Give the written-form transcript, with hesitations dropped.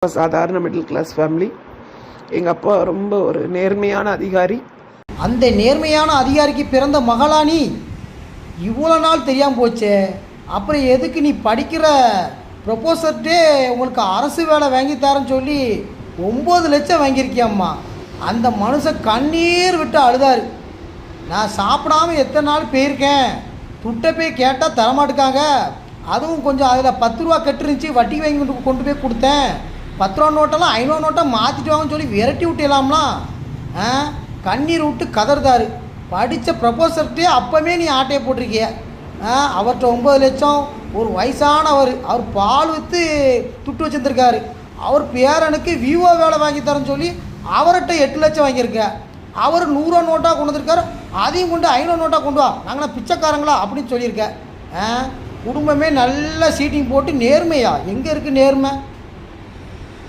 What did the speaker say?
சாதாரண middle class family. எங்கள் அப்பா ரொம்ப ஒரு நேர்மையான அதிகாரி. அந்த நேர்மையான அதிகாரிக்கு பிறந்த மகளா நீ? இவ்வளோ நாள் தெரியாமல் போச்சே. அப்புறம் எதுக்கு நீ படிக்கிற ப்ரொபோசர்ட்டே உங்களுக்கு அரசு வேலை வாங்கி தரேன்னு சொல்லி 9 லட்சம் வாங்கியிருக்கியம்மா. அந்த மனுஷன் கண்ணீர் விட்டு அழுதாரு. நான் சாப்பிடாம எத்தனை நாள் போயிருக்கேன், துட்டை போய் கேட்டால் தரமாட்டுக்காங்க. அதுவும் கொஞ்சம் அதில் 10 ரூபா கட்டுருந்துச்சு, வட்டி வாங்கி கொண்டு போய் கொடுத்தேன். 10 ரூபா நோட்டெல்லாம் 500 நோட்டாக மாற்றிட்டு வாங்கன்னு சொல்லி விரட்டி விட்டுலாம்லாம். கண்ணீர் விட்டு கதறுதாரு. படித்த ப்ரொபோசர்கிட்டே அப்போவே நீ ஆட்டையை போட்டிருக்கிய. அவர்கிட்ட 9 லட்சம். ஒரு வயசானவர், அவர் பால் விற்று துட்டு வச்சுருந்துருக்காரு. அவர் பேரனுக்கு விவோ வேலை வாங்கி தரேன்னு சொல்லி அவர்கிட்ட 8 லட்சம் வாங்கியிருக்க. அவர் 100 ரூபா நோட்டாக கொண்டு வந்திருக்காரு. அதையும் கொண்டு 500 நோட்டாக கொண்டு வா, நாங்களாம் பிச்சைக்காரங்களா அப்படின்னு சொல்லியிருக்கேன். குடும்பமே நல்லா சீட்டிங் போட்டு நேர்மையா? எங்கே இருக்குது நேர்மை?